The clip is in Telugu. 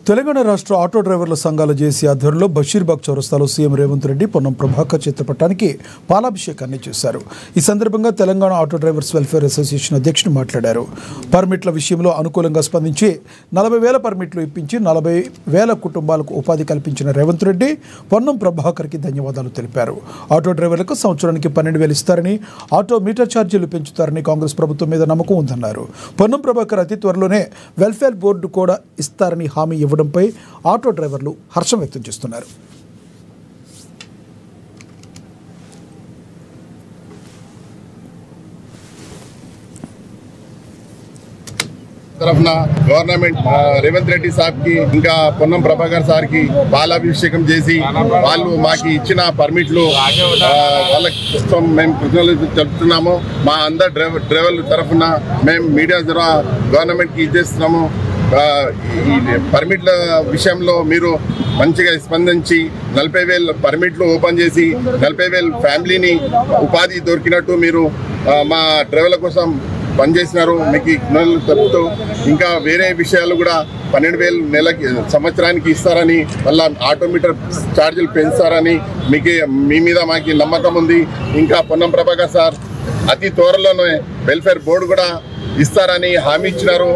తెలంగాణ రాష్ట్ర ఆటో డ్రైవర్ల సంఘాల జేసీ ఆధ్వర్యంలో బషీర్బాగ్ చౌరస్తాలో సీఎం రేవంత్ రెడ్డి పొన్నం ప్రభాకర్ చిత్రపటానికి పాలాభిషేకాన్ని చేశారు. ఈ సందర్భంగా Telangana auto drivers welfare association అధ్యక్షుడు మాట్లాడారు. పర్మిట్ల విషయంలో అనుకూలంగా స్పందించి 40,000 పర్మిట్లు ఇప్పించి 40,000 కుటుంబాలకు ఉపాధి కల్పించిన రేవంత్ రెడ్డి పొన్నం ప్రభాకర్కి ధన్యవాదాలు తెలిపారు. ఆటో డ్రైవర్లకు సంవత్సరానికి 12,000 ఇస్తారని, ఆటో మీటర్ ఛార్జీలు పెంచుతారని కాంగ్రెస్ ప్రభుత్వం మీద నమ్మకం ఉందన్నారు. పొన్నం ప్రభాకర్ అతి త్వరలోనే వెల్ఫేర్ బోర్డు కూడా ఇస్తారని హామీ ఇవ్వడంపై ఆటో డ్రైవర్లు హర్షం వ్యక్తం చేస్తున్నారు. तरफना गवर्नमेंट रेवंत रेड्डी साहब की इंका పొన్నం ప్రభాకర్ సార్ కి పాలాభిషేకం చేసి వాళ్ళు మాకి ఇచ్చిన పర్మిట్లు వాళ్ళ కోసం మేము కృతజ్ఞతలు తెలుపుతున్నాము. మా అందరు డ్రైవర్ల తరఫున మేము మీడియా ద్వారా గవర్నమెంట్ కి ఇచ్చేస్తున్నాము. ఈ పర్మిట్ల విషయంలో మీరు మంచిగా స్పందించి 40,000 పర్మిట్లు ఓపెన్ చేసి 40,000 ఫ్యామిలీని ఉపాధి దొరికినట్టు మీరు మా డ్రైవర్ల కోసం పనిచేసినారు. మీకు తప్పుతూ ఇంకా వేరే విషయాలు కూడా 12,000 నెలకి సంవత్సరానికి ఇస్తారని, మళ్ళీ ఆటోమీటర్ ఛార్జీలు పెంచుతారని మీ మీద మాకు నమ్మకం ఉంది. ఇంకా పొన్నం ప్రభాకర్ సార్ అతి త్వరలోనే వెల్ఫేర్ బోర్డు కూడా ఇస్తారని హామీ ఇచ్చినారు.